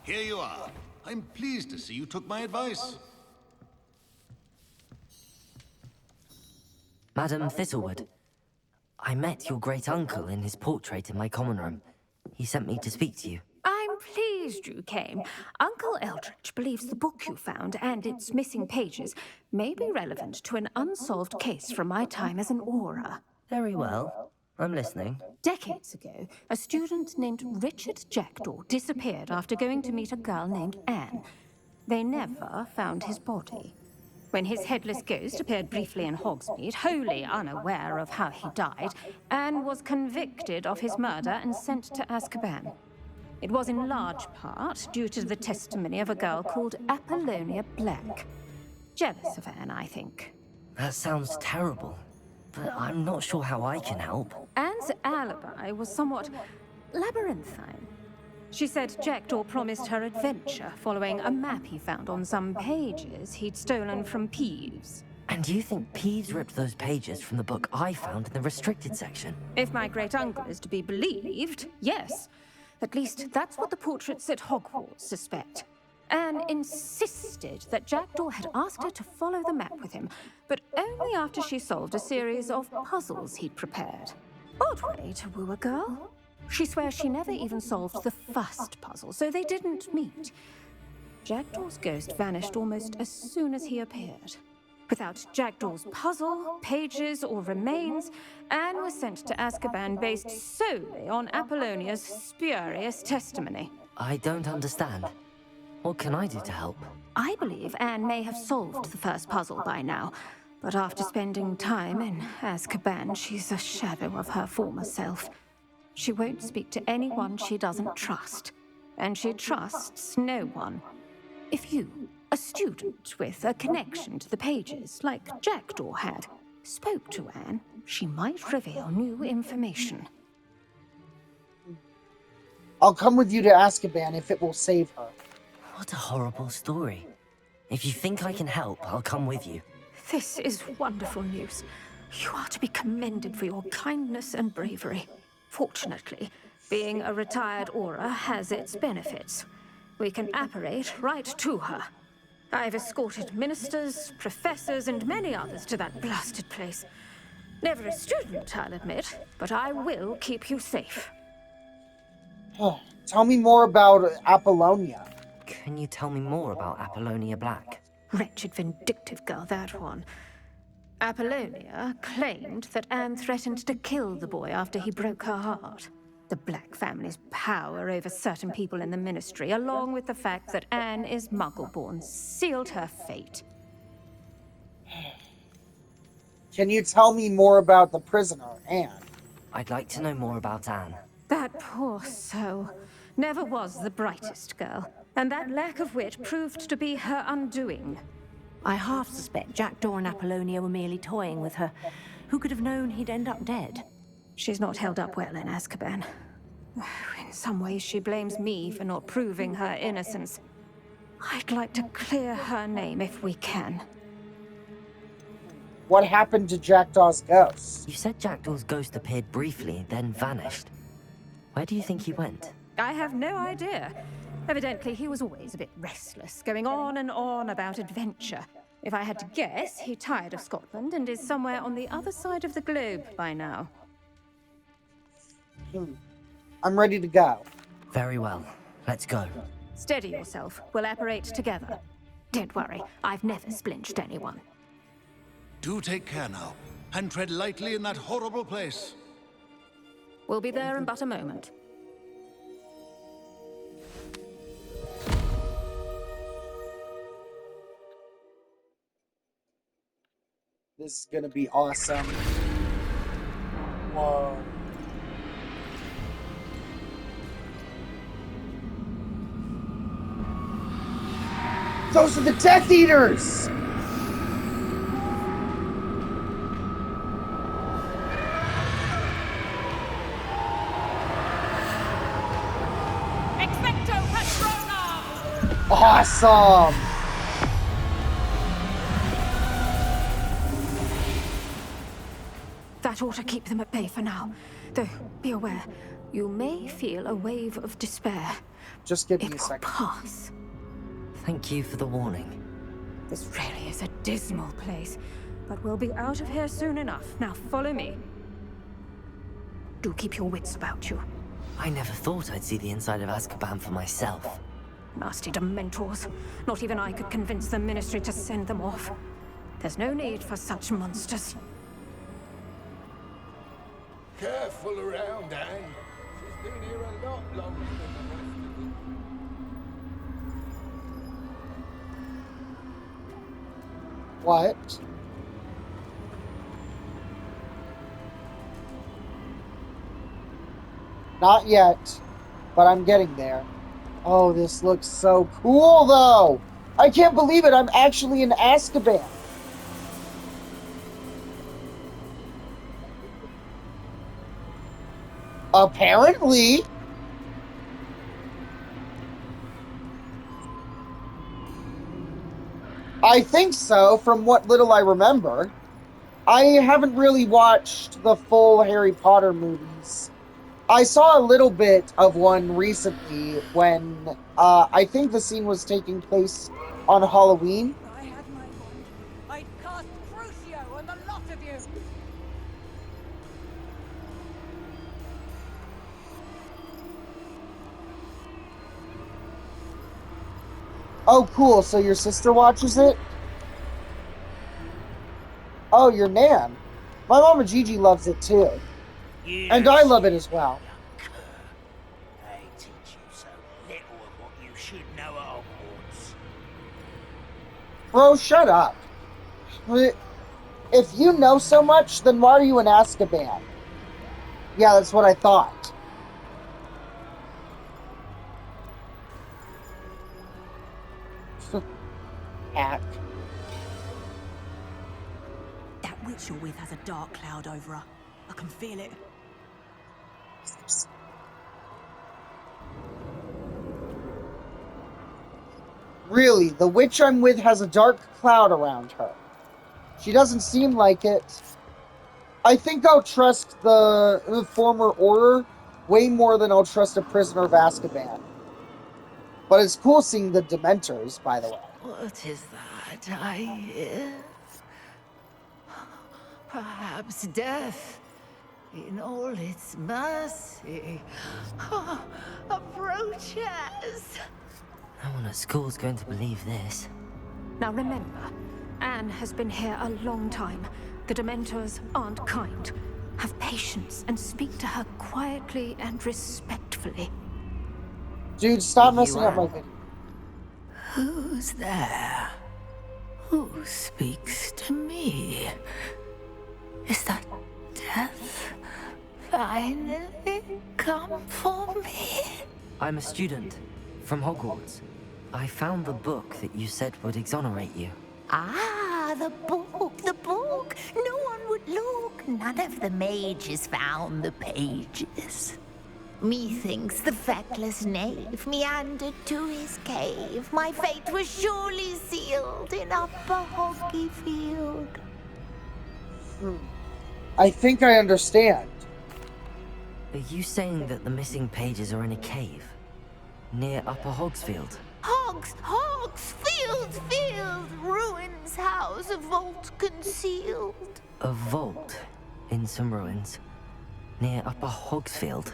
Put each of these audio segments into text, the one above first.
Here you are. I'm pleased to see you took my advice. Madam Thistlewood, I met your great-uncle in his portrait in my common room. He sent me to speak to you. I'm pleased you came. Uncle Eldridge believes the book you found and its missing pages may be relevant to an unsolved case from my time as an Auror. Very well. I'm listening. Decades ago, a student named Richard Jackdaw disappeared after going to meet a girl named Anne. They never found his body. When his headless ghost appeared briefly in Hogsmeade, wholly unaware of how he died, Anne was convicted of his murder and sent to Azkaban. It was in large part due to the testimony of a girl called Apollonia Black. Jealous of Anne, I think. That sounds terrible, but I'm not sure how I can help. Anne's alibi was somewhat labyrinthine. She said Jackdaw promised her adventure following a map he found on some pages he'd stolen from Peeves. And you think Peeves ripped those pages from the book I found in the restricted section? If my great-uncle is to be believed, yes. At least that's what the portraits at Hogwarts suspect. Anne insisted that Jackdaw had asked her to follow the map with him, but only after she solved a series of puzzles he'd prepared. Odd way to woo a girl. She swears she never even solved the first puzzle, so they didn't meet. Jackdaw's ghost vanished almost as soon as he appeared. Without Jackdaw's puzzle, pages, or remains, Anne was sent to Azkaban based solely on Apollonia's spurious testimony. I don't understand. What can I do to help? I believe Anne may have solved the first puzzle by now, but after spending time in Azkaban, she's a shadow of her former self. She won't speak to anyone she doesn't trust, and she trusts no one. If you, a student with a connection to the pages, like Jackdaw had, spoke to Anne, she might reveal new information. I'll come with you to Azkaban if it will save her. What a horrible story. If you think I can help, I'll come with you. This is wonderful news. You are to be commended for your kindness and bravery. Fortunately, being a retired Auror has its benefits. We can apparate right to her. I've escorted ministers, professors, and many others to that blasted place. Never a student, I'll admit, but I will keep you safe. Tell me more about Apollonia. Can you tell me more about Apollonia Black? Wretched, vindictive girl, that one. Apollonia claimed that Anne threatened to kill the boy after he broke her heart. The Black family's power over certain people in the Ministry, along with the fact that Anne is Muggle-born, sealed her fate. Can you tell me more about the prisoner, Anne? I'd like to know more about Anne. That poor soul never was the brightest girl, and that lack of wit proved to be her undoing. I half suspect Jackdaw and Apollonia were merely toying with her. Who could have known he'd end up dead? She's not held up well in Azkaban. In some ways, she blames me for not proving her innocence. I'd like to clear her name if we can. What happened to Jackdaw's ghost? You said Jackdaw's ghost appeared briefly, then vanished. Where do you think he went? I have no idea. Evidently, he was always a bit restless, going on and on about adventure. If I had to guess, he tired of Scotland and is somewhere on the other side of the globe by now. I'm ready to go. Very well. Let's go. Steady yourself. We'll apparate together. Don't worry, I've never splinched anyone. Do take care now, and tread lightly in that horrible place. We'll be there in but a moment. This is gonna be awesome. Whoa. Those are the Death Eaters! Expecto Patronum! Awesome! That ought to keep them at bay for now. Though, be aware, you may feel a wave of despair. Just give me It a will second. pass. Thank you for the warning. This really is a dismal place, but we'll be out of here soon enough. Now follow me. Do keep your wits about you. I never thought I'd see the inside of Azkaban for myself. Nasty Dementors. Not even I could convince the Ministry to send them off. There's no need for such monsters. Careful around, Anne. She's been here a lot longer than the rest of them. What? Not yet, but I'm getting there. Oh, this looks so cool, though! I can't believe it! I'm actually in Azkaban! Apparently! I think so, from what little I remember. I haven't really watched the full Harry Potter movies. I saw a little bit of one recently when I think the scene was taking place on Halloween. I had my wand. I'd cast Crucio on the lot of you. Oh, cool. So your sister watches it? Oh, your Nan. My mama Gigi loves it too. And I love it as well. They teach you so little of what you should know at Hogwarts. Bro, shut up. If you know so much, then why are you in Azkaban? Yeah, that's what I thought. Hack. That witch you're with has a dark cloud over her. I can feel it. Really, the witch I'm with has a dark cloud around her. She doesn't seem like it. I think I'll trust the former order way more than I'll trust a prisoner of Azkaban. But it's cool seeing the Dementors, by the way. What is that I hear? Perhaps death, in all its mercy, approaches. No one at school's going to believe this. Now remember, Anne has been here a long time. The Dementors aren't kind. Have patience and speak to her quietly and respectfully. Dude, stop You messing up are. my video. Who's there? Who speaks to me? Is that death finally come for me? I'm a student from Hogwarts. I found the book that you said would exonerate you. Ah, the book, the book. No one would look. None of the mages found the pages. Methinks the feckless knave meandered to his cave. My fate was surely sealed in Upper Hoggy Field. I think I understand. Are you saying that the missing pages are in a cave? Near Upper Hogsfield? Field, ruins house, a vault concealed. A vault in some ruins? Near Upper Hogsfield?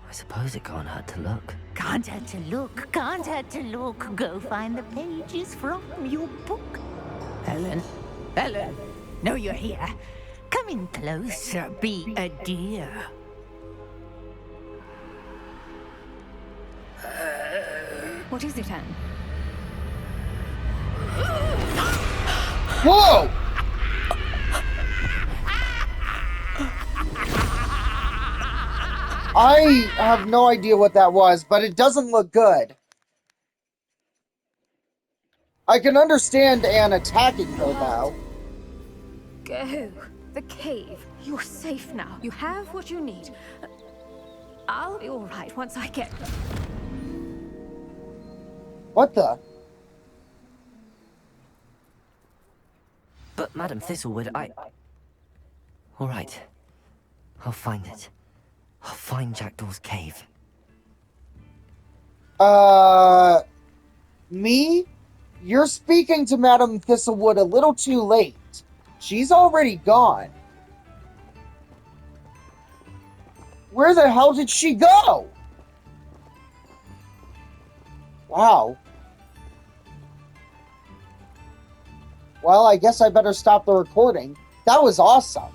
I suppose it can't hurt to look. Can't hurt to look. Go find the pages from your book. Helen, know you're here. Come in closer, be a dear. What is it, Anne? Whoa! I have no idea what that was, but it doesn't look good. I can understand Anne attacking her, though. Go. The cave. You're safe now. You have what you need. I'll be all right once I get... What the? But Madam Thistlewood, All right. I'll find it. I'll find Jackdaw's cave. Me? You're speaking to Madame Thistlewood a little too late. She's already gone. Where the hell did she go? Wow. Well, I guess I better stop the recording. That was awesome.